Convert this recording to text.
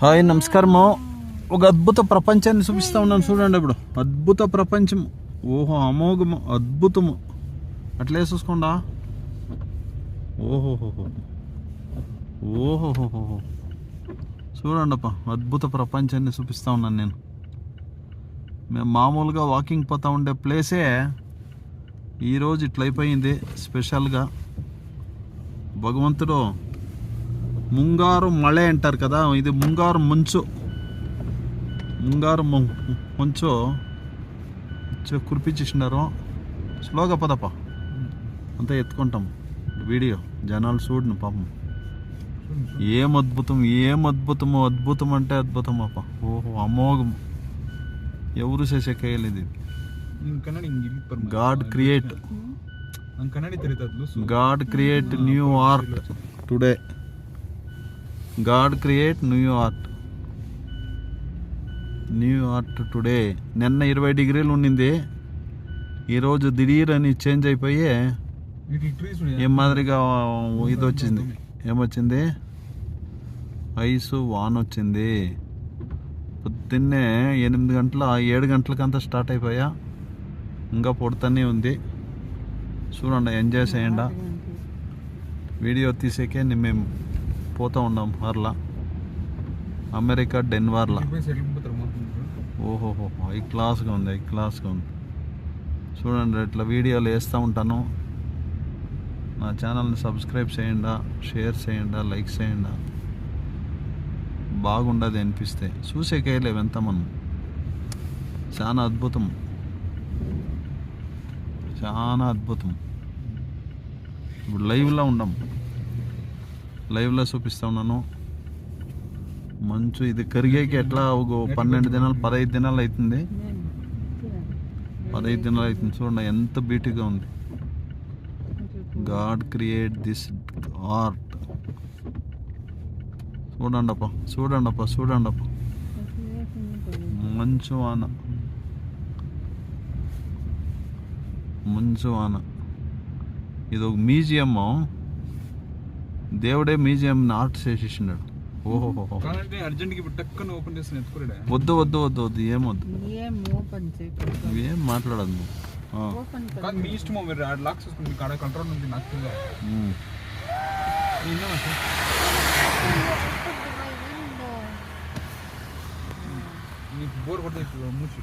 Hi నమస్కారము. ఒక అద్భుత ప్రపంచాన్ని చూపిస్తూ ఉన్నాను చూడండి. ఇప్పుడు అద్భుత ప్రపంచం, ఓహో అమోఘము, అద్భుతము. అట్లే చూసుకోండా. ఓహోహోహో ఓహోహోహో చూడండి అప్ప, అద్భుత ప్రపంచాన్ని చూపిస్తూ ఉన్నాను నేను. మేము మామూలుగా వాకింగ్ పోతూ ఉండే ప్లేసే ఈరోజు ఇట్లయిపోయింది. స్పెషల్గా భగవంతుడు ముంగారు మಳೆ అంటారు కదా, ఇది ముంగారు మంచు. ముంగారు మంచు కురిపించేసినారు. స్లోగా పదప్ప, అంతా ఎత్తుకుంటాం వీడియో. జనాలు చూడను పాపం. ఏం అద్భుతం, ఏం అద్భుతము. అద్భుతం అంటే అద్భుతం అప్ప. ఓహో అమోఘం, ఎవరు చేసే కయ్యలేదు. God create, God create new art today. God create new art, new art today. నిన్న 20 డిగ్రీలు ఉండింది, ఈరోజు దిఢీరని చేంజ్ అయిపోయి ఏం మాదిరిగా ఇది వచ్చింది. ఏమొచ్చింది? ఐసు వాన్ వచ్చింది. పొద్దున్నే 8 గంటల 7 గంటలకంతా స్టార్ట్ అయిపోయా, ఇంకా పొడుతూనే ఉంది. చూడండి, ఎంజాయ్ చేయండి. వీడియో తీసేకే మేము పోతూ ఉన్నాం అర్లా, అమెరికా డెన్వర్లా. ఓహోహో హై క్లాస్గా ఉంది, హై క్లాస్గా ఉంది. చూడండి, ఇట్లా వీడియోలు వేస్తూ ఉంటాను. నా ఛానల్ని సబ్స్క్రైబ్ చేయండి, షేర్ చేయండి, లైక్ చేయండి. బాగుండదు అనిపిస్తే చూసేకేయలేవు ఎంత మనం. చాలా అద్భుతం, చాలా అద్భుతం. ఇప్పుడు లైవ్లో ఉన్నాం, లైవ్లో చూపిస్తూ ఉన్నాను. మంచు ఇది కరిగేకి ఎట్లా ఒక 12 దినాలు 15 దినాలు అవుతుంది. 15 దినాలు అవుతుంది. చూడండి ఎంత బ్యూటీగా ఉంది. God create this art. చూడండి అప్ప, చూడండి అప్ప, చూడండి అప్ప. మంచు వాన, మంచు వాన. ఇది ఒక మ్యూజియం. దేవుడే మ్యూజియం ఆర్ట్ చేసేసినాడు. ఓహోహో వద్దు వద్దు వద్దు వద్దు, ఏమొద్దు, ఏం మాట్లాడద్దు. మీ ఇష్టమో, మీరు లాక్ చూసుకుంటే కాడ కంట్రోల్ ఉంది. నాకు బోర్ కొట్టే మూసి